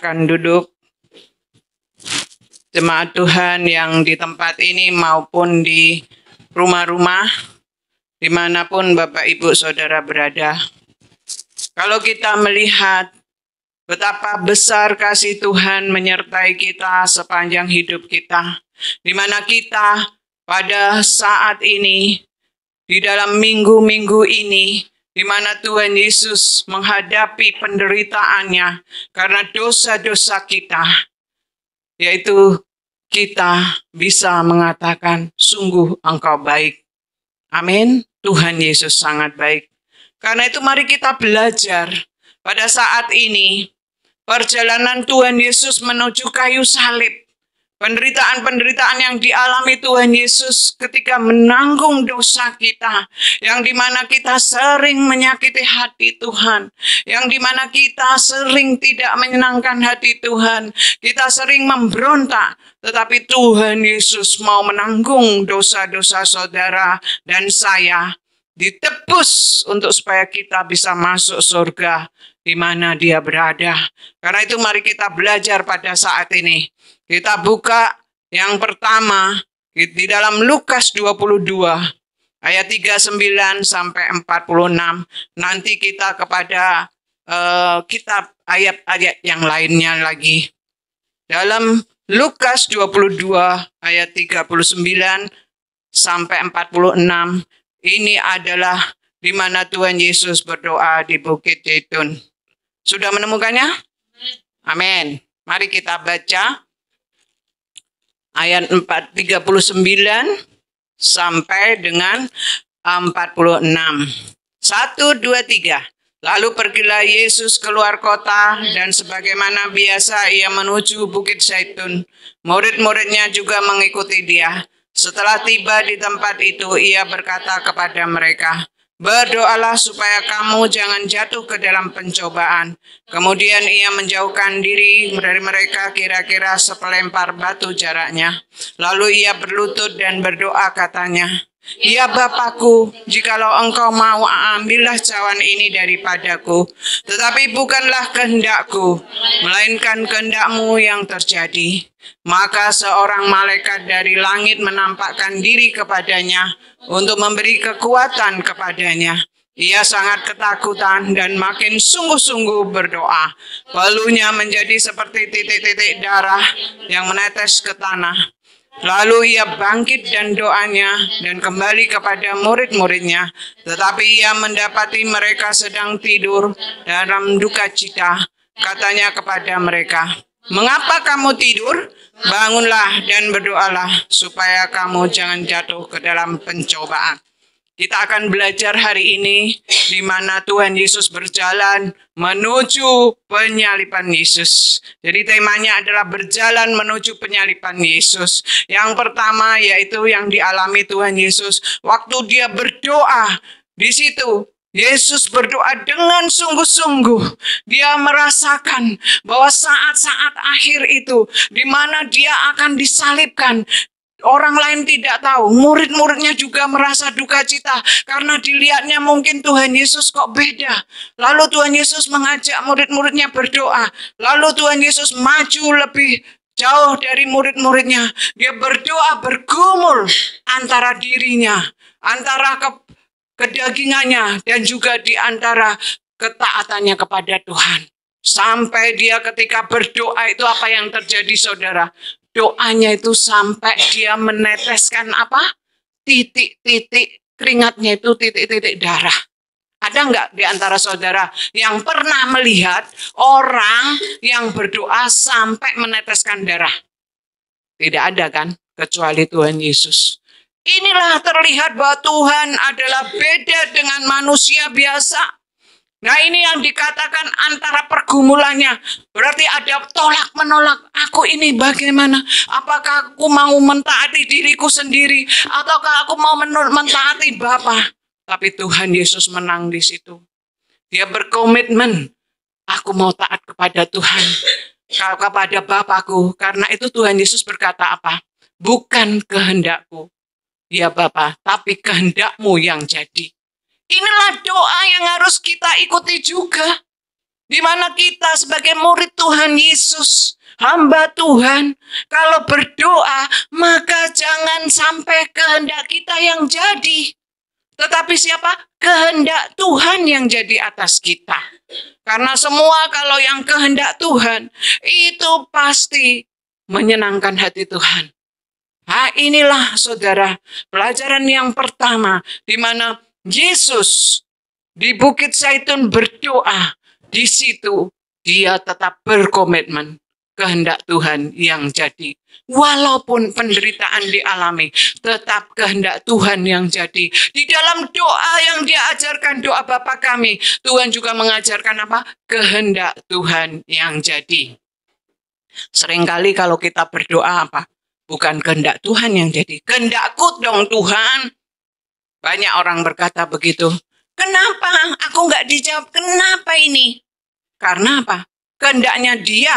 Silakan duduk. Jemaat Tuhan yang di tempat ini maupun di rumah-rumah, dimanapun Bapak Ibu Saudara berada. Kalau kita melihat betapa besar kasih Tuhan menyertai kita sepanjang hidup kita, di mana kita pada saat ini, di dalam minggu-minggu ini, di mana Tuhan Yesus menghadapi penderitaannya karena dosa-dosa kita, yaitu kita bisa mengatakan, sungguh Engkau baik. Amin. Tuhan Yesus sangat baik. Karena itu mari kita belajar pada saat ini, perjalanan Tuhan Yesus menuju kayu salib. Penderitaan-penderitaan yang dialami Tuhan Yesus ketika menanggung dosa kita, yang dimana kita sering menyakiti hati Tuhan, yang dimana kita sering tidak menyenangkan hati Tuhan, kita sering memberontak, tetapi Tuhan Yesus mau menanggung dosa-dosa saudara dan saya, ditebus untuk supaya kita bisa masuk surga di mana Dia berada. Karena itu mari kita belajar pada saat ini. Kita buka yang pertama di dalam Lukas 22 ayat 39 sampai 46. Nanti kita kepada kitab ayat-ayat yang lainnya lagi. Dalam Lukas 22 ayat 39 sampai 46, ini adalah di mana Tuhan Yesus berdoa di Bukit Zaitun. Sudah menemukannya? Amin. Mari kita baca ayat 39 sampai dengan 46. 1, 2, 3. Lalu pergilah Yesus keluar kota dan sebagaimana biasa ia menuju Bukit Zaitun. Murid-muridnya juga mengikuti dia. Setelah tiba di tempat itu, ia berkata kepada mereka, "Berdoalah supaya kamu jangan jatuh ke dalam pencobaan." Kemudian ia menjauhkan diri dari mereka kira-kira sepelempar batu jaraknya. Lalu ia berlutut dan berdoa katanya, "Ya Bapakku, jikalau Engkau mau, ambillah cawan ini daripadaku. Tetapi bukanlah kehendakku, melainkan kehendak-Mu yang terjadi." Maka seorang malaikat dari langit menampakkan diri kepadanya untuk memberi kekuatan kepadanya. Ia sangat ketakutan dan makin sungguh-sungguh berdoa. Palunya menjadi seperti titik-titik darah yang menetes ke tanah. Lalu ia bangkit dan doanya dan kembali kepada murid-muridnya. Tetapi ia mendapati mereka sedang tidur dalam duka cita. Katanya kepada mereka, "Mengapa kamu tidur? Bangunlah dan berdoalah supaya kamu jangan jatuh ke dalam pencobaan." Kita akan belajar hari ini di mana Tuhan Yesus berjalan menuju penyaliban Yesus. Jadi temanya adalah berjalan menuju penyaliban Yesus. Yang pertama yaitu yang dialami Tuhan Yesus waktu dia berdoa. Di situ Yesus berdoa dengan sungguh-sungguh. Dia merasakan bahwa saat-saat akhir itu di mana dia akan disalibkan. Orang lain tidak tahu, murid-muridnya juga merasa duka cita karena dilihatnya mungkin Tuhan Yesus kok beda. Lalu Tuhan Yesus mengajak murid-muridnya berdoa. Lalu Tuhan Yesus maju lebih jauh dari murid-muridnya. Dia berdoa bergumul antara dirinya, antara kedagingannya dan juga di antara ketaatannya kepada Tuhan. Sampai dia ketika berdoa itu apa yang terjadi saudara? Doanya itu sampai dia meneteskan apa? Titik-titik keringatnya itu titik-titik darah. Ada nggak di antara saudara yang pernah melihat orang yang berdoa sampai meneteskan darah? Tidak ada kan? Kecuali Tuhan Yesus. Inilah terlihat bahwa Tuhan adalah beda dengan manusia biasa. Nah ini yang dikatakan antara pergumulannya. Berarti ada tolak menolak. Aku ini bagaimana? Apakah aku mau mentaati diriku sendiri? Ataukah aku mau mentaati Bapa? Tapi Tuhan Yesus menang di situ. Dia berkomitmen. Aku mau taat kepada Tuhan. Kepada Bapakku. Karena itu Tuhan Yesus berkata apa? Bukan kehendakku, ya Bapa, tapi kehendak-Mu yang jadi. Inilah doa yang harus kita ikuti juga. Di mana kita sebagai murid Tuhan Yesus, hamba Tuhan, kalau berdoa, maka jangan sampai kehendak kita yang jadi. Tetapi siapa? Kehendak Tuhan yang jadi atas kita. Karena semua kalau yang kehendak Tuhan, itu pasti menyenangkan hati Tuhan. Nah, inilah saudara, pelajaran yang pertama, di mana Yesus di Bukit Zaitun berdoa. Di situ dia tetap berkomitmen kehendak Tuhan yang jadi. Walaupun penderitaan dialami, tetap kehendak Tuhan yang jadi. Di dalam doa yang dia ajarkan, doa Bapa kami, Tuhan juga mengajarkan apa? Kehendak Tuhan yang jadi. Seringkali kalau kita berdoa apa? Bukan kehendak Tuhan yang jadi. Kehendakku dong Tuhan. Banyak orang berkata begitu. Kenapa aku nggak dijawab? Kenapa ini? Karena apa? Kehendaknya dia,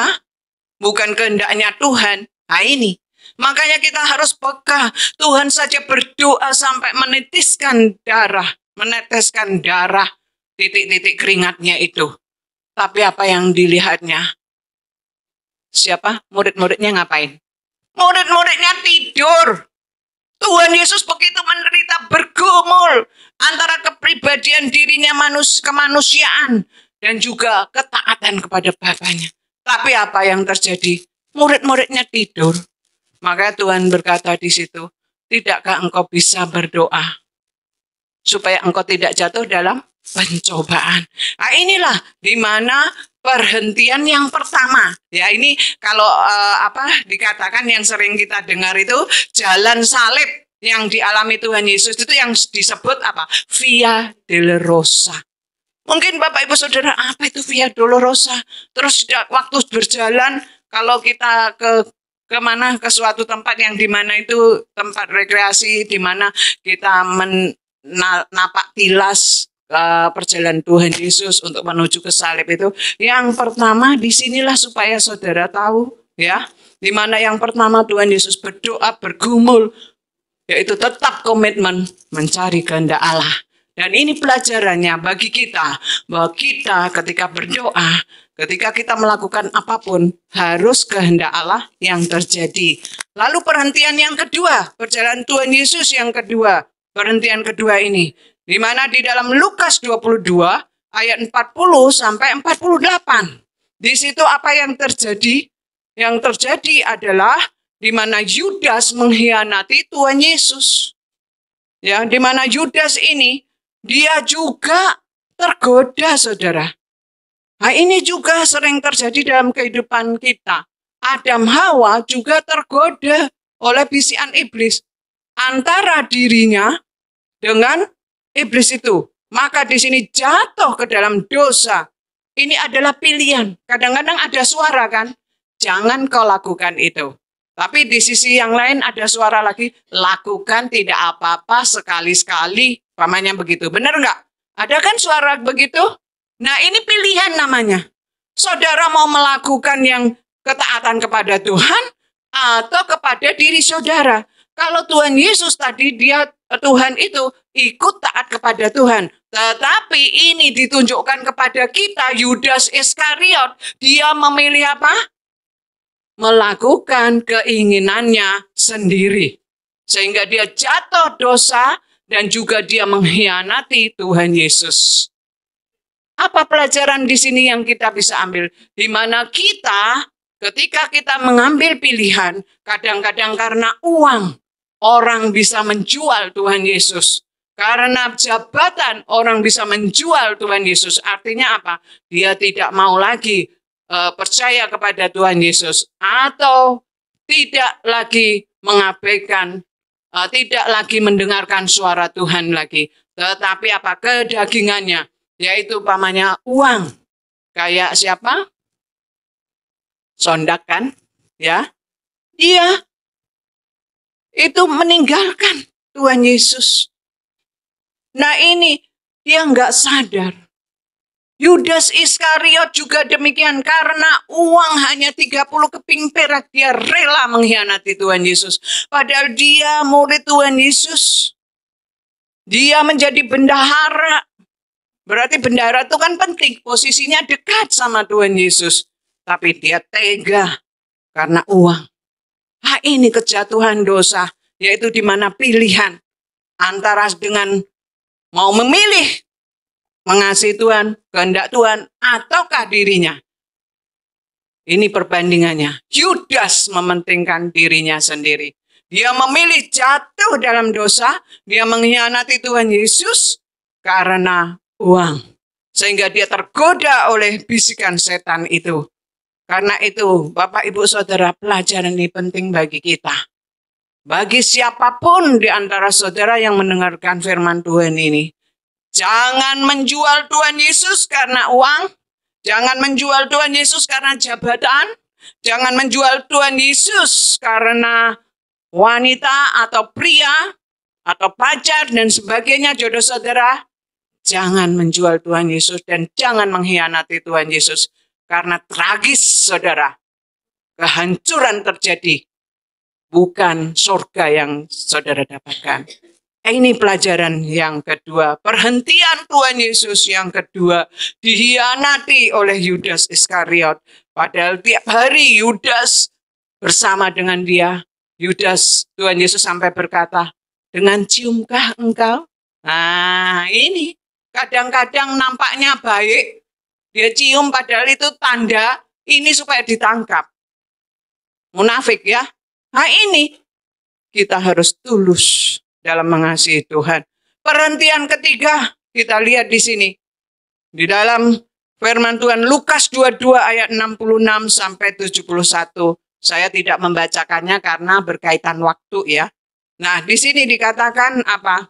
bukan kehendaknya Tuhan. Nah ini, makanya kita harus peka. Tuhan saja berdoa sampai meneteskan darah, titik-titik keringatnya itu. Tapi apa yang dilihatnya? Siapa? Murid-muridnya ngapain? Murid-muridnya tidur. Tuhan Yesus begitu menderita, bergumul antara kepribadian dirinya kemanusiaan dan juga ketaatan kepada Bapaknya. Tapi apa yang terjadi? Murid-muridnya tidur. Maka Tuhan berkata di situ, tidakkah engkau bisa berdoa supaya engkau tidak jatuh dalam pencobaan? Nah, inilah di mana perhentian yang pertama. Ya, ini kalau dikatakan yang sering kita dengar itu jalan salib yang dialami Tuhan Yesus itu yang disebut apa? Via Dolorosa. Mungkin Bapak Ibu Saudara, apa itu Via Dolorosa? Terus waktu berjalan, kalau kita ke ke suatu tempat yang dimana itu tempat rekreasi, dimana kita napak tilas perjalanan Tuhan Yesus untuk menuju ke salib itu. Yang pertama disinilah supaya saudara tahu, ya, dimana yang pertama Tuhan Yesus berdoa, bergumul, yaitu tetap komitmen mencari kehendak Allah. Dan ini pelajarannya bagi kita, bahwa kita ketika berdoa, ketika kita melakukan apapun, harus kehendak Allah yang terjadi. Lalu perhentian yang kedua, perjalanan Tuhan Yesus yang kedua, perhentian kedua ini, di mana di dalam Lukas 22 ayat 40 sampai 48. Di situ apa yang terjadi? Yang terjadi adalah di mana Yudas mengkhianati Tuhan Yesus. Ya, di mana Yudas ini dia juga tergoda, saudara. Nah, ini juga sering terjadi dalam kehidupan kita. Adam Hawa juga tergoda oleh bisikan iblis antara dirinya dengan iblis itu. Maka di sini jatuh ke dalam dosa. Ini adalah pilihan. Kadang-kadang ada suara kan, jangan kau lakukan itu. Tapi di sisi yang lain ada suara lagi, lakukan tidak apa-apa sekali-sekali. Pamannya begitu, benar nggak? Ada kan suara begitu? Nah, ini pilihan namanya. Saudara mau melakukan yang ketaatan kepada Tuhan atau kepada diri saudara. Kalau Tuhan Yesus tadi Tuhan itu ikut taat kepada Tuhan. Tetapi ini ditunjukkan kepada kita, Yudas Iskariot, dia memilih apa? Melakukan keinginannya sendiri. Sehingga dia jatuh dosa dan juga dia mengkhianati Tuhan Yesus. Apa pelajaran di sini yang kita bisa ambil? Di mana kita ketika kita mengambil pilihan, kadang-kadang karena uang, orang bisa menjual Tuhan Yesus. Karena jabatan, orang bisa menjual Tuhan Yesus. Artinya apa? Dia tidak mau lagi percaya kepada Tuhan Yesus. Atau tidak lagi mengabaikan, tidak lagi mendengarkan suara Tuhan lagi. Tetapi apa? Kedagingannya. Yaitu pamannya uang. Kayak siapa? Sondak kan? Ya. Dia itu meninggalkan Tuhan Yesus. Nah ini dia nggak sadar. Yudas Iskariot juga demikian, karena uang hanya 30 keping perak dia rela mengkhianati Tuhan Yesus. Padahal dia murid Tuhan Yesus. Dia menjadi bendahara. Berarti bendahara itu kan penting, posisinya dekat sama Tuhan Yesus. Tapi dia tega karena uang. Ini kejatuhan dosa, yaitu di mana pilihan antara dengan mau memilih mengasihi Tuhan, kehendak Tuhan, ataukah dirinya. Ini perbandingannya. Yudas mementingkan dirinya sendiri. Dia memilih jatuh dalam dosa, dia mengkhianati Tuhan Yesus karena uang. Sehingga dia tergoda oleh bisikan setan itu. Karena itu, Bapak, Ibu, Saudara, pelajaran ini penting bagi kita. Bagi siapapun di antara saudara yang mendengarkan firman Tuhan ini, jangan menjual Tuhan Yesus karena uang. Jangan menjual Tuhan Yesus karena jabatan. Jangan menjual Tuhan Yesus karena wanita atau pria atau pacar dan sebagainya, jodoh saudara. Jangan menjual Tuhan Yesus dan jangan mengkhianati Tuhan Yesus. Karena tragis, saudara, kehancuran terjadi. Bukan surga yang saudara dapatkan. Ini pelajaran yang kedua. Perhentian Tuhan Yesus yang kedua. Dikhianati oleh Yudas Iskariot. Padahal tiap hari Yudas bersama dengan dia. Yudas, Tuhan Yesus sampai berkata, dengan ciumkah engkau? Nah, ini kadang-kadang nampaknya baik. Dia cium padahal itu tanda ini supaya ditangkap. Munafik ya. Nah ini kita harus tulus dalam mengasihi Tuhan. Perhentian ketiga kita lihat di sini. Di dalam firman Tuhan Lukas 22 ayat 66 sampai 71. Saya tidak membacakannya karena berkaitan waktu ya. Nah di sini dikatakan apa?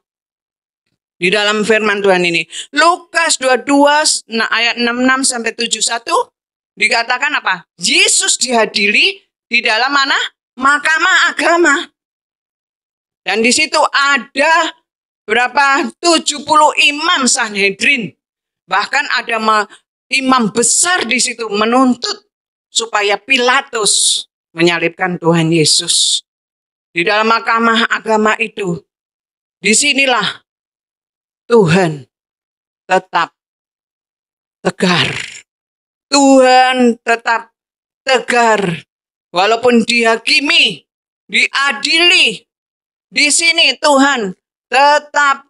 Di dalam firman Tuhan ini. Lukas 22 ayat 66 sampai 71 dikatakan apa? Yesus dihadiri di dalam mana? Mahkamah agama. Dan di situ ada berapa? 70 imam Sanhedrin. Bahkan ada imam besar di situ menuntut supaya Pilatus menyalibkan Tuhan Yesus. Di dalam mahkamah agama itu. Disinilah Tuhan tetap tegar. Tuhan tetap tegar. Walaupun dihakimi, diadili. Di sini Tuhan tetap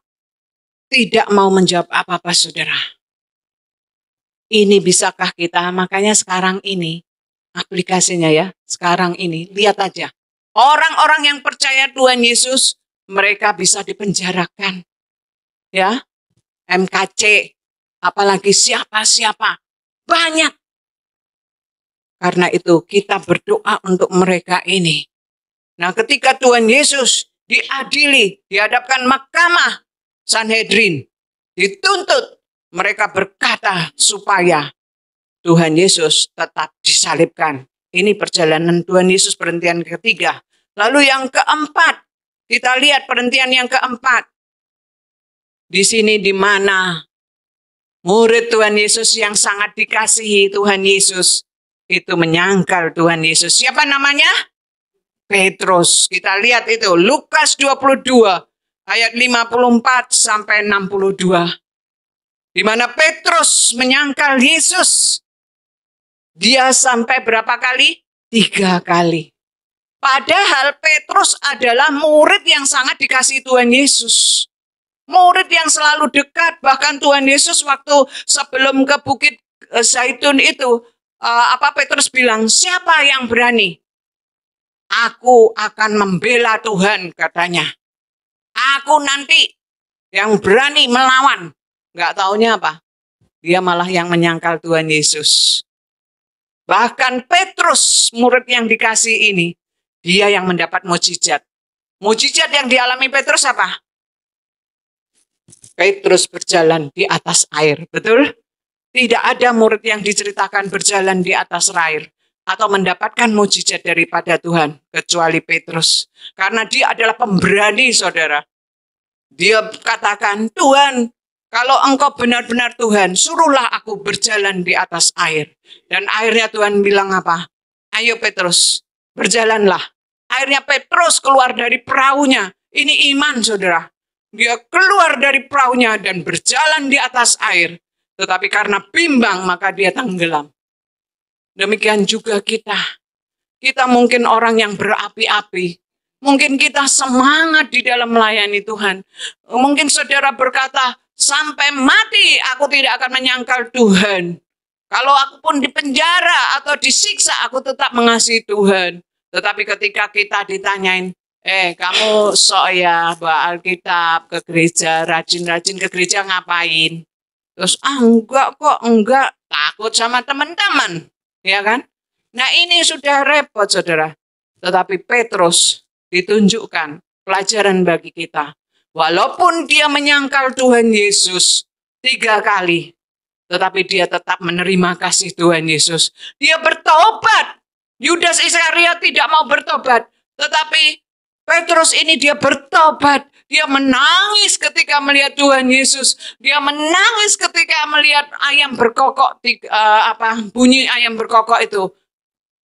tidak mau menjawab apa-apa, saudara. Ini bisakah kita? Makanya sekarang ini, aplikasinya ya, sekarang ini, lihat aja. Orang-orang yang percaya Tuhan Yesus, mereka bisa dipenjarakan. Ya, MKC, apalagi siapa-siapa, banyak. Karena itu kita berdoa untuk mereka ini. Nah ketika Tuhan Yesus diadili, dihadapkan mahkamah Sanhedrin, dituntut, mereka berkata supaya Tuhan Yesus tetap disalibkan. Ini perjalanan Tuhan Yesus perhentian ketiga. Lalu yang keempat, kita lihat perhentian yang keempat. Di sini di mana murid Tuhan Yesus yang sangat dikasihi Tuhan Yesus itu menyangkal Tuhan Yesus. Siapa namanya? Petrus. Kita lihat itu Lukas 22 ayat 54 sampai 62. Di mana Petrus menyangkal Yesus. Dia sampai berapa kali? 3 kali. Padahal Petrus adalah murid yang sangat dikasihi Tuhan Yesus. Murid yang selalu dekat, bahkan Tuhan Yesus waktu sebelum ke Bukit Zaitun itu, Petrus bilang, siapa yang berani? Aku akan membela Tuhan, katanya. Aku nanti yang berani melawan. Gak taunya apa? Dia malah yang menyangkal Tuhan Yesus. Bahkan Petrus, murid yang dikasih ini, dia yang mendapat mukjizat. Mukjizat yang dialami Petrus apa? Petrus berjalan di atas air, betul? Tidak ada murid yang diceritakan berjalan di atas air atau mendapatkan mukjizat daripada Tuhan kecuali Petrus. Karena dia adalah pemberani, saudara. Dia katakan, Tuhan, kalau engkau benar-benar Tuhan, suruhlah aku berjalan di atas air. Dan akhirnya Tuhan bilang apa? Ayo Petrus, berjalanlah. Akhirnya Petrus keluar dari perahunya. Ini iman, saudara. Dia keluar dari perahunya dan berjalan di atas air. Tetapi karena bimbang maka dia tenggelam. Demikian juga kita. Kita mungkin orang yang berapi-api. Mungkin kita semangat di dalam melayani Tuhan. Mungkin saudara berkata, sampai mati aku tidak akan menyangkal Tuhan. Kalau aku pun di penjara atau disiksa, aku tetap mengasihi Tuhan. Tetapi ketika kita ditanyain, kamu sok ya bawa Alkitab ke gereja, rajin-rajin ke gereja ngapain? Terus, enggak kok, enggak. Takut sama teman-teman. Ya kan? Nah ini sudah repot saudara. Tetapi Petrus ditunjukkan pelajaran bagi kita. Walaupun dia menyangkal Tuhan Yesus 3 kali. Tetapi dia tetap menerima kasih Tuhan Yesus. Dia bertobat. Yudas Iskariot tidak mau bertobat. Tetapi Petrus ini dia bertobat. Dia menangis ketika melihat Tuhan Yesus. Dia menangis ketika melihat ayam berkokok. Bunyi ayam berkokok itu.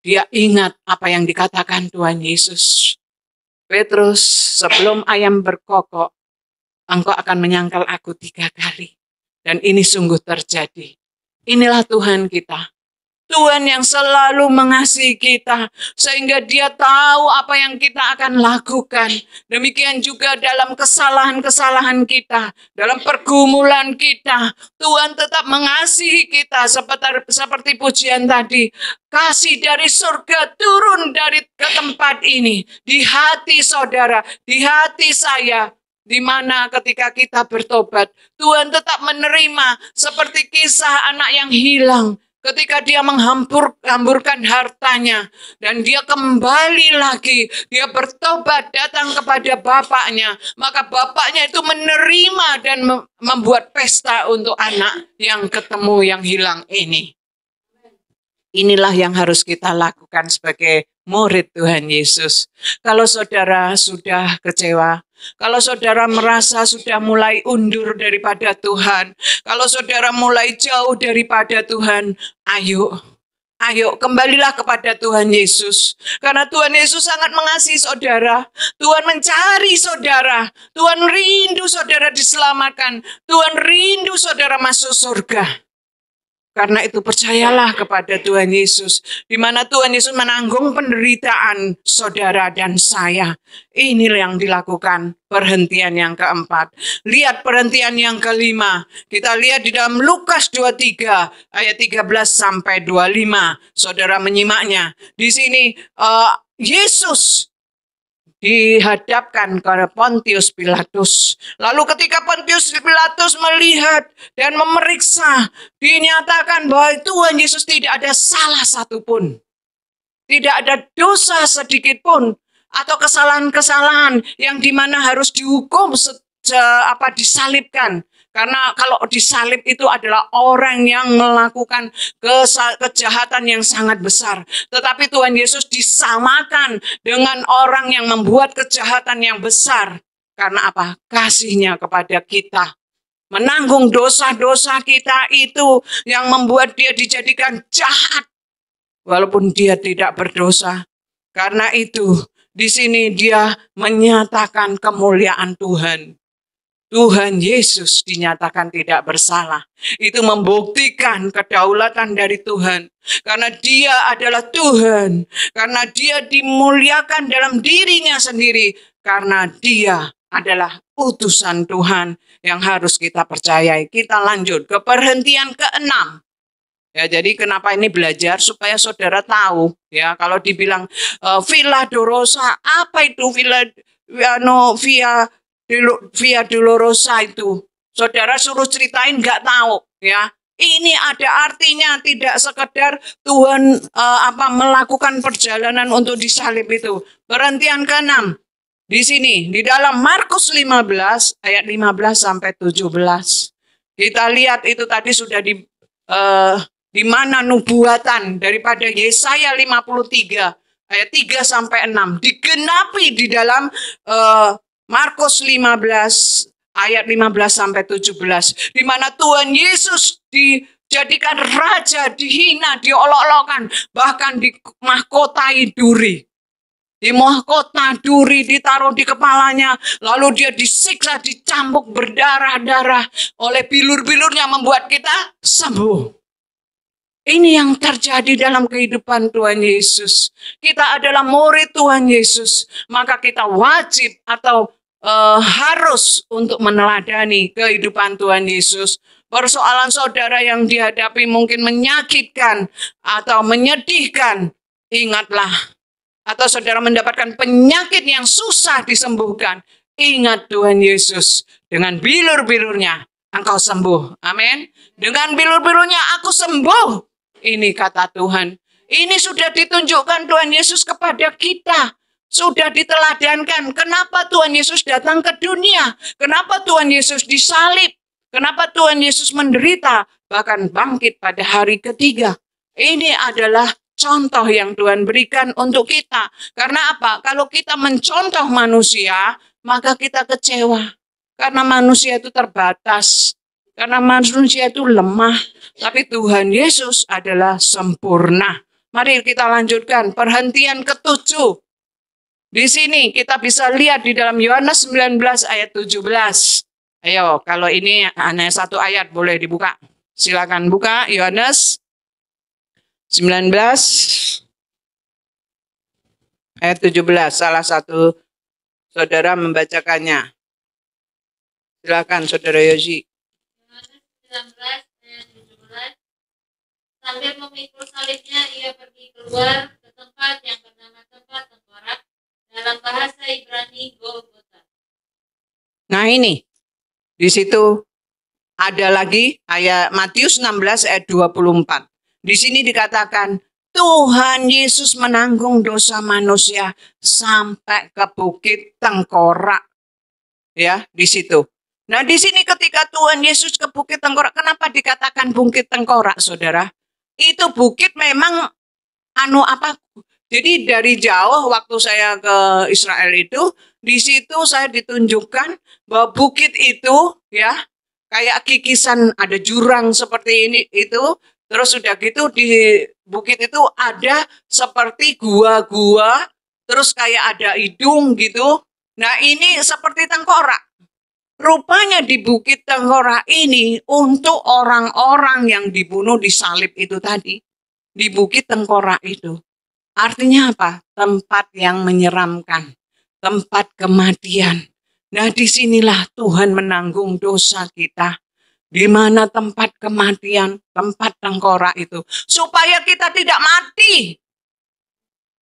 Dia ingat apa yang dikatakan Tuhan Yesus. Petrus, sebelum ayam berkokok, engkau akan menyangkal aku 3 kali. Dan ini sungguh terjadi. Inilah Tuhan kita. Tuhan yang selalu mengasihi kita, sehingga dia tahu apa yang kita akan lakukan. Demikian juga dalam kesalahan-kesalahan kita, dalam pergumulan kita, Tuhan tetap mengasihi kita seperti pujian tadi. Kasih dari surga turun ke tempat ini, di hati saudara, di hati saya. Di mana ketika kita bertobat, Tuhan tetap menerima seperti kisah anak yang hilang. Ketika dia menghamburkan hartanya dan dia kembali lagi, dia bertobat datang kepada bapaknya, maka bapaknya itu menerima dan membuat pesta untuk anak yang ketemu yang hilang ini. Inilah yang harus kita lakukan sebagai murid Tuhan Yesus. Kalau saudara sudah kecewa, kalau saudara merasa sudah mulai undur daripada Tuhan, kalau saudara mulai jauh daripada Tuhan, ayo kembalilah kepada Tuhan Yesus. Karena Tuhan Yesus sangat mengasihi saudara. Tuhan mencari saudara. Tuhan rindu saudara diselamatkan. Tuhan rindu saudara masuk surga. Karena itu percayalah kepada Tuhan Yesus. Di mana Tuhan Yesus menanggung penderitaan saudara dan saya. Inilah yang dilakukan perhentian yang keempat. Lihat perhentian yang kelima. Kita lihat di dalam Lukas 23 ayat 13 sampai 25. Saudara menyimaknya. Di sini Yesus dihadapkan kepada Pontius Pilatus. Lalu ketika Pontius Pilatus melihat dan memeriksa, dinyatakan bahwa Tuhan Yesus tidak ada salah satupun. Tidak ada dosa sedikit pun. Atau kesalahan-kesalahan yang dimana harus dihukum disalibkan. Karena kalau disalib itu adalah orang yang melakukan kejahatan yang sangat besar. Tetapi Tuhan Yesus disamakan dengan orang yang membuat kejahatan yang besar. Karena apa? Kasihnya kepada kita. Menanggung dosa-dosa kita itu yang membuat dia dijadikan jahat. Walaupun dia tidak berdosa. Karena itu di sini dia menyatakan kemuliaan Tuhan. Tuhan Yesus dinyatakan tidak bersalah. Itu membuktikan kedaulatan dari Tuhan. Karena dia adalah Tuhan. Karena dia dimuliakan dalam dirinya sendiri. Karena dia adalah utusan Tuhan yang harus kita percayai. Kita lanjut ke perhentian ke-6. Ya, jadi kenapa ini belajar? Supaya saudara tahu. Ya, kalau dibilang Via Dolorosa, apa itu Via Dolorosa itu? Saudara suruh ceritain nggak tahu, ya. Ini ada artinya, tidak sekedar Tuhan melakukan perjalanan untuk disalib itu. Perhentian ke-6. Di sini di dalam Markus 15 ayat 15 sampai 17. Kita lihat itu tadi sudah di mana nubuatan daripada Yesaya 53 ayat 3 sampai 6 digenapi di dalam Markus 15 ayat 15 sampai 17, di mana Tuhan Yesus dijadikan raja, dihina, diolok-olokkan, bahkan dimahkotai duri. Di mahkota duri ditaruh di kepalanya. Lalu dia disiksa, dicambuk berdarah-darah oleh bilur-bilurnya membuat kita sembuh. Ini yang terjadi dalam kehidupan Tuhan Yesus. Kita adalah murid Tuhan Yesus. Maka kita wajib atau harus untuk meneladani kehidupan Tuhan Yesus. Persoalan saudara yang dihadapi mungkin menyakitkan atau menyedihkan. Ingatlah. Atau saudara mendapatkan penyakit yang susah disembuhkan. Ingat Tuhan Yesus. Dengan bilur-bilurnya engkau sembuh. Amin. Dengan bilur-bilurnya aku sembuh. Ini kata Tuhan. Ini sudah ditunjukkan Tuhan Yesus kepada kita. Sudah diteladankan. Kenapa Tuhan Yesus datang ke dunia? Kenapa Tuhan Yesus disalib? Kenapa Tuhan Yesus menderita? Bahkan bangkit pada hari ketiga. Ini adalah contoh yang Tuhan berikan untuk kita. Karena apa? Kalau kita mencontoh manusia, maka kita kecewa. Karena manusia itu terbatas. Karena manusia itu lemah. Tapi Tuhan Yesus adalah sempurna. Mari kita lanjutkan. Perhentian ke-7. Di sini kita bisa lihat di dalam Yohanes 19 ayat 17. Ayo, kalau ini hanya satu ayat boleh dibuka. Silakan buka Yohanes 19 ayat 17. Salah satu saudara membacakannya. Silakan Saudara Yosi. 19 ayat 17. Sambil memikul salibnya, ia pergi keluar ke tempat yang bernama tempat tengkorak, dalam bahasa Ibrani Golgota. Nah ini, di situ ada lagi ayat Matius 16 ayat 24. Di sini dikatakan Tuhan Yesus menanggung dosa manusia sampai ke bukit tengkorak. Ya, di situ. Nah, di sini ketika Tuhan Yesus ke bukit tengkorak, kenapa dikatakan bukit tengkorak, saudara? Itu bukit memang jadi dari jauh waktu saya ke Israel itu, di situ saya ditunjukkan bahwa bukit itu ya kayak kikisan, ada jurang seperti ini itu, terus sudah gitu di bukit itu ada seperti gua-gua, terus kayak ada hidung gitu. Nah, ini seperti tengkorak. Rupanya di bukit tengkorak ini untuk orang-orang yang dibunuh disalib itu tadi. Di bukit tengkorak itu. Artinya apa? Tempat yang menyeramkan. Tempat kematian. Nah, disinilah Tuhan menanggung dosa kita. Di mana tempat kematian, tempat tengkorak itu. Supaya kita tidak mati.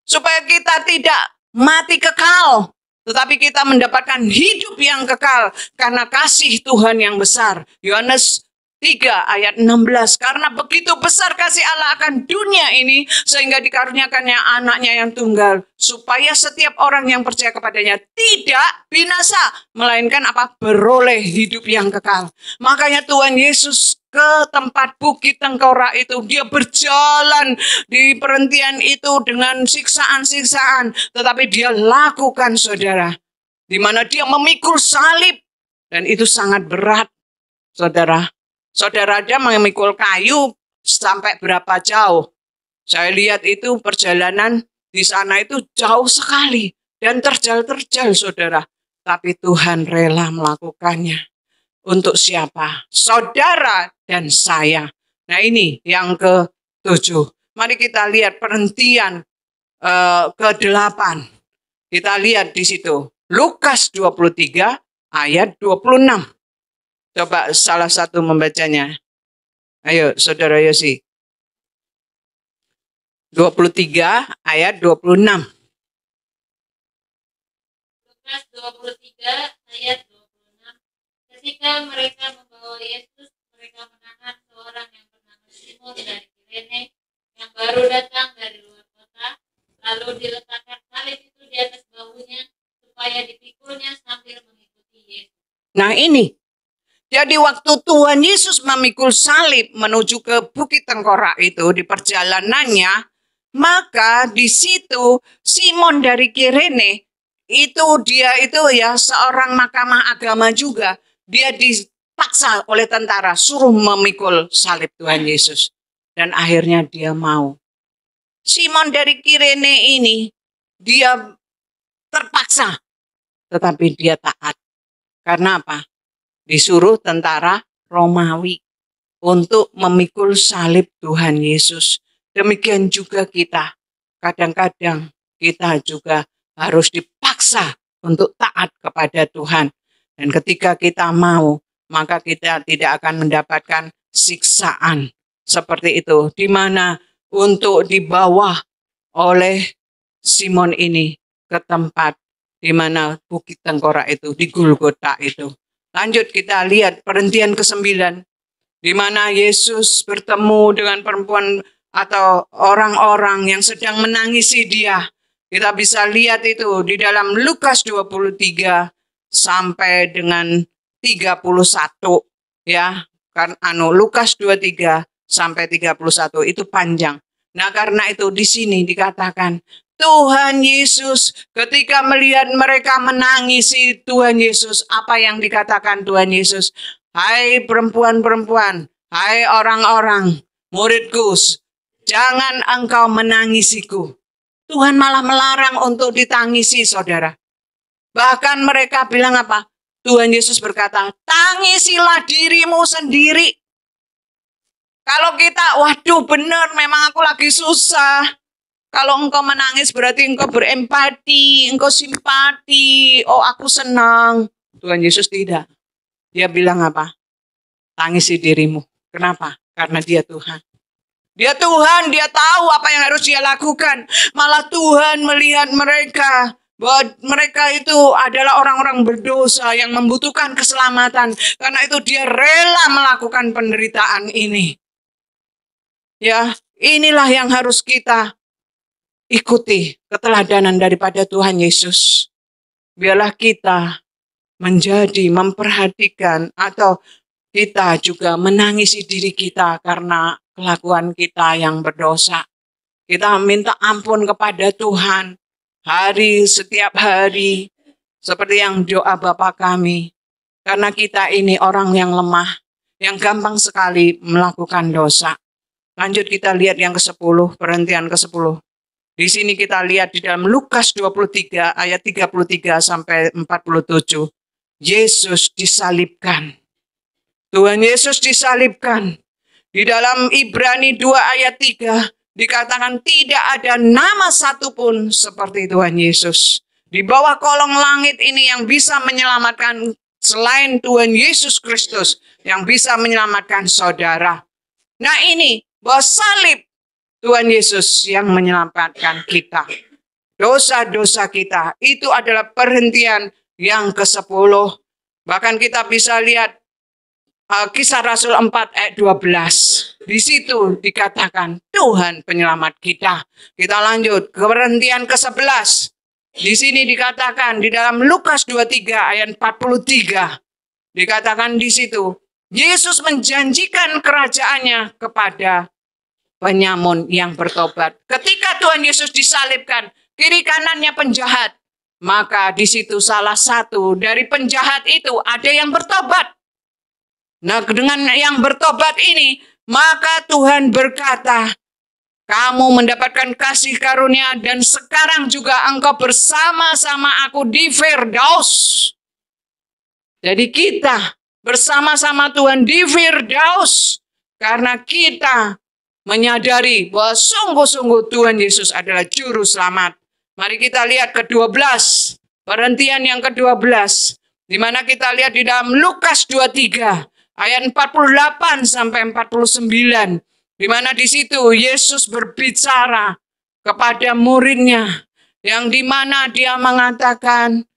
Supaya kita tidak mati kekal. Tetapi kita mendapatkan hidup yang kekal karena kasih Tuhan yang besar. Yohanes 3 ayat 16. Karena begitu besar kasih Allah akan dunia ini sehingga dikaruniakannya anaknya yang tunggal. Supaya setiap orang yang percaya kepadanya tidak binasa. Melainkan apa? Beroleh hidup yang kekal. Makanya Tuhan Yesus ke tempat bukit tengkorak itu. Dia berjalan di perhentian itu dengan siksaan-siksaan. Tetapi dia lakukan, saudara. Di mana dia memikul salib. Dan itu sangat berat, saudara. Saudara ada memikul kayu sampai berapa jauh. Saya lihat itu perjalanan di sana itu jauh sekali. Dan terjal-terjal, saudara. Tapi Tuhan rela melakukannya. Untuk siapa? Saudara dan saya. Nah, ini yang ke-7. Mari kita lihat perhentian ke-8. Kita lihat di situ. Lukas 23 ayat 26. Coba salah satu membacanya. Ayo, Saudara Yosi. 23 ayat 26. Lukas 23 ayat 26. Ketika mereka membawa Yesus, mereka menahan seorang yang bernama Simon dari Kirene yang baru datang dari luar kota, lalu diletakkan salib itu di atas bahunya supaya dipikulnya sambil mengikuti Yesus. Nah ini, jadi waktu Tuhan Yesus memikul salib menuju ke bukit tengkorak itu di perjalanannya, maka di situ Simon dari Kirene itu dia itu ya seorang mahkamah agama juga. Dia dipaksa oleh tentara suruh memikul salib Tuhan Yesus. Dan akhirnya dia mau. Simon dari Kirene ini, dia terpaksa. Tetapi dia taat. Karena apa? Disuruh tentara Romawi untuk memikul salib Tuhan Yesus. Demikian juga kita. Kadang-kadang kita juga harus dipaksa untuk taat kepada Tuhan. Dan ketika kita mau, maka kita tidak akan mendapatkan siksaan seperti itu. Di mana untuk dibawa oleh Simon ini ke tempat di mana Bukit Tengkorak itu, di Golgota itu. Lanjut kita lihat perhentian ke-9, di mana Yesus bertemu dengan perempuan atau orang-orang yang sedang menangisi dia. Kita bisa lihat itu di dalam Lukas 23 sampai dengan 31 ya. Kan Lukas 23 sampai 31 itu panjang. Nah, karena itu di sini dikatakan Tuhan Yesus ketika melihat mereka menangisi Tuhan Yesus, apa yang dikatakan Tuhan Yesus? Hai perempuan-perempuan, hai orang-orang, muridku, jangan engkau menangisiku. Tuhan malah melarang untuk ditangisi, saudara. Bahkan mereka bilang apa? Tuhan Yesus berkata, tangisilah dirimu sendiri. Kalau kita, waduh benar memang aku lagi susah. Kalau engkau menangis berarti engkau berempati, engkau simpati, oh aku senang. Tuhan Yesus tidak. Dia bilang apa? Tangisi dirimu. Kenapa? Karena dia Tuhan. Dia Tuhan, dia tahu apa yang harus dia lakukan. Malah Tuhan melihat mereka, bahwa mereka itu adalah orang-orang berdosa yang membutuhkan keselamatan. Karena itu dia rela melakukan penderitaan ini. Ya, inilah yang harus kita ikuti, keteladanan daripada Tuhan Yesus. Biarlah kita memperhatikan atau kita juga menangisi diri kita karena kelakuan kita yang berdosa. Kita minta ampun kepada Tuhan setiap hari. Seperti yang doa Bapa kami. Karena kita ini orang yang lemah, yang gampang sekali melakukan dosa. Lanjut kita lihat yang ke-10, perhentian ke-10. Di sini kita lihat di dalam Lukas 23 ayat 33 sampai 47. Yesus disalibkan. Tuhan Yesus disalibkan. Di dalam Ibrani 2 ayat 3 dikatakan tidak ada nama satupun seperti Tuhan Yesus. Di bawah kolong langit ini yang bisa menyelamatkan selain Tuhan Yesus Kristus yang bisa menyelamatkan saudara. Nah ini bahwa salib Tuhan Yesus yang menyelamatkan kita. Dosa-dosa kita itu adalah perhentian yang ke-10. Bahkan kita bisa lihat Kisah Rasul 4 ayat 12. Di situ dikatakan Tuhan penyelamat kita. Kita lanjut ke perhentian ke-11. Di sini dikatakan di dalam Lukas 23 ayat 43. Dikatakan di situ Yesus menjanjikan kerajaannya kepada penyamun yang bertobat. Ketika Tuhan Yesus disalibkan, kiri kanannya penjahat. Maka di situ salah satu dari penjahat itu ada yang bertobat. Nah, dengan yang bertobat ini, maka Tuhan berkata, kamu mendapatkan kasih karunia dan sekarang juga engkau bersama-sama aku di Firdaus. Jadi kita bersama-sama Tuhan di Firdaus karena kita menyadari bahwa sungguh-sungguh Tuhan Yesus adalah juru selamat. Mari kita lihat ke-12, perhentian yang ke-12, di mana kita lihat di dalam Lukas 23 ayat 48 sampai 49, di mana di situ Yesus berbicara kepada muridnya, yang di mana dia mengatakan,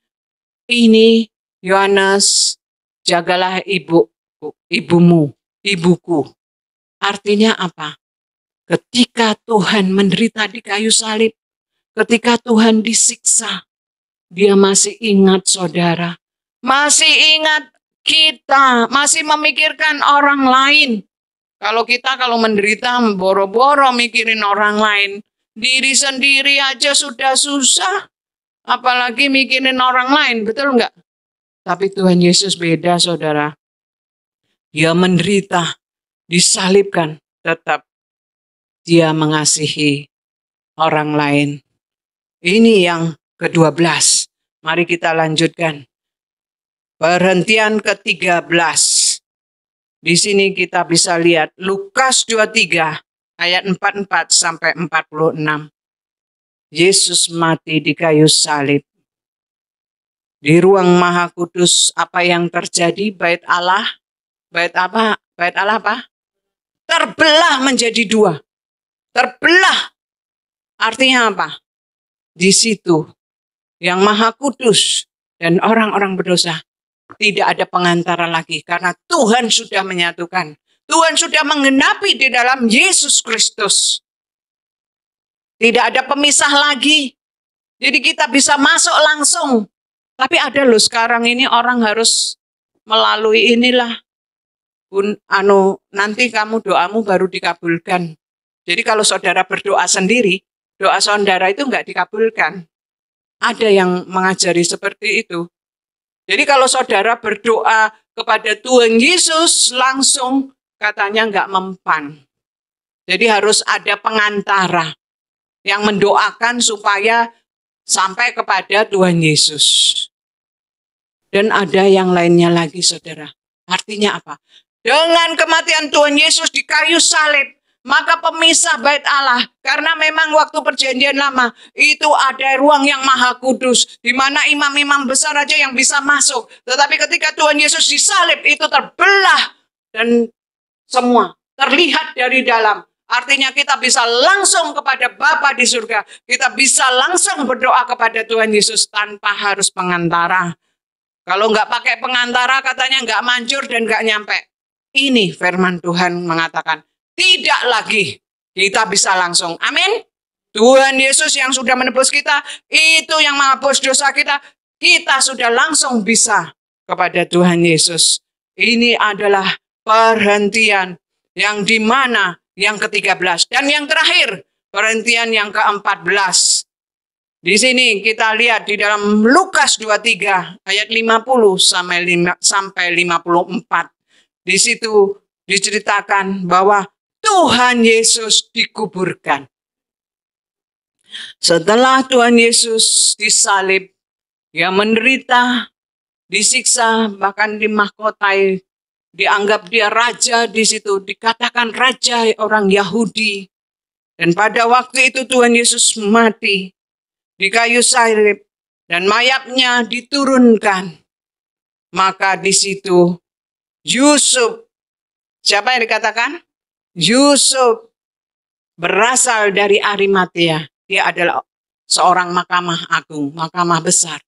ini Yohanes, jagalah ibuku. Artinya apa? Ketika Tuhan menderita di kayu salib, ketika Tuhan disiksa, dia masih ingat saudara, masih ingat kita, masih memikirkan orang lain. Kalau kita menderita boro-boro mikirin orang lain, diri sendiri aja sudah susah, apalagi mikirin orang lain, betul enggak? Tapi Tuhan Yesus beda saudara. Dia menderita, disalibkan, tetap dia mengasihi orang lain. Ini yang ke-12. Mari kita lanjutkan. Perhentian ke-13. Di sini kita bisa lihat Lukas 23 ayat 44 sampai 46. Yesus mati di kayu salib. Di ruang Maha Kudus apa yang terjadi? Bait Allah apa? Terbelah menjadi dua. Terbelah artinya apa? Di situ yang Maha Kudus dan orang-orang berdosa tidak ada pengantara lagi karena Tuhan sudah menyatukan. Tuhan sudah menggenapi di dalam Yesus Kristus. Tidak ada pemisah lagi. Jadi kita bisa masuk langsung. Tapi ada loh sekarang ini orang harus melalui inilah. Nanti kamu doamu baru dikabulkan. Jadi kalau saudara berdoa sendiri, doa saudara itu enggak dikabulkan. Ada yang mengajari seperti itu. Jadi kalau saudara berdoa kepada Tuhan Yesus langsung katanya enggak mempan. Jadi harus ada pengantara yang mendoakan supaya sampai kepada Tuhan Yesus. Dan ada yang lainnya lagi saudara. Artinya apa? Dengan kematian Tuhan Yesus di kayu salib, maka pemisah bait Allah. Karena memang waktu perjanjian lama, itu ada ruang yang Maha Kudus. Di mana imam-imam besar aja yang bisa masuk. Tetapi ketika Tuhan Yesus disalib, itu terbelah. Dan semua terlihat dari dalam. Artinya kita bisa langsung kepada Bapa di surga. Kita bisa langsung berdoa kepada Tuhan Yesus tanpa harus pengantara. Kalau nggak pakai pengantara katanya nggak manjur dan nggak nyampe. Ini firman Tuhan mengatakan tidak lagi kita bisa langsung. Amin. Tuhan Yesus yang sudah menebus kita, itu yang menghapus dosa kita. Kita sudah langsung bisa kepada Tuhan Yesus. Ini adalah perhentian yang dimana yang ke-13 dan yang terakhir perhentian yang ke-14. Di sini kita lihat di dalam Lukas 23 ayat 50 sampai 54. Di situ diceritakan bahwa Tuhan Yesus dikuburkan. Setelah Tuhan Yesus disalib, dia menderita, disiksa, bahkan dimahkotai, dianggap dia raja di situ, dikatakan raja orang Yahudi. Dan pada waktu itu Tuhan Yesus mati di kayu salib dan mayatnya diturunkan. Maka di situ Yusuf, siapa yang dikatakan? Yusuf berasal dari Arimatea. Dia adalah seorang mahkamah agung, mahkamah besar.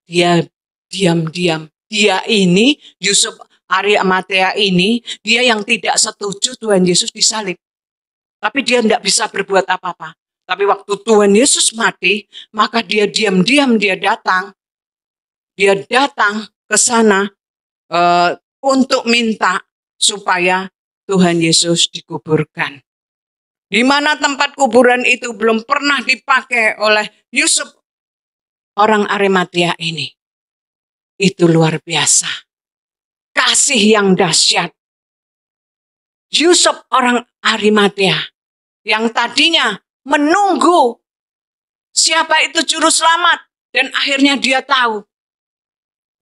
Dia diam-diam. Dia ini, Yusuf Arimatea ini, dia yang tidak setuju Tuhan Yesus disalib. Tapi dia tidak bisa berbuat apa-apa. Tapi waktu Tuhan Yesus mati, maka dia diam-diam dia datang. Dia datang ke sana untuk minta supaya Tuhan Yesus dikuburkan. Di mana tempat kuburan itu belum pernah dipakai oleh Yusuf orang Arimatea ini. Itu luar biasa. Kasih yang dahsyat. Yusuf orang Arimatea yang tadinya menunggu siapa itu juru selamat dan akhirnya dia tahu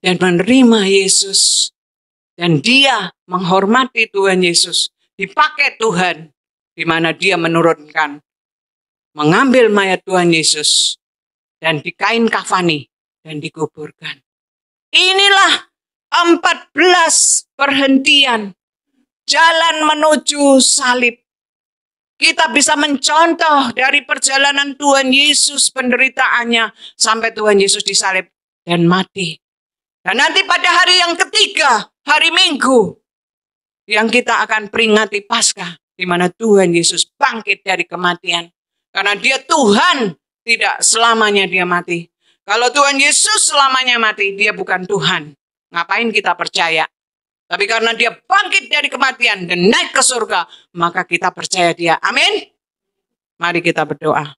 dan menerima Yesus dan dia menghormati Tuhan Yesus, dipakai Tuhan di mana dia menurunkan mengambil mayat Tuhan Yesus dan dikain kafani dan dikuburkan. Inilah 14 perhentian jalan menuju salib. Kita bisa mencontoh dari perjalanan Tuhan Yesus penderitaannya sampai Tuhan Yesus disalib dan mati. Dan nanti pada hari yang ketiga, hari Minggu, yang kita akan peringati Paskah, di mana Tuhan Yesus bangkit dari kematian. Karena dia Tuhan, tidak selamanya dia mati. Kalau Tuhan Yesus selamanya mati, dia bukan Tuhan. Ngapain kita percaya? Tapi karena dia bangkit dari kematian dan naik ke surga, maka kita percaya dia. Amin. Mari kita berdoa.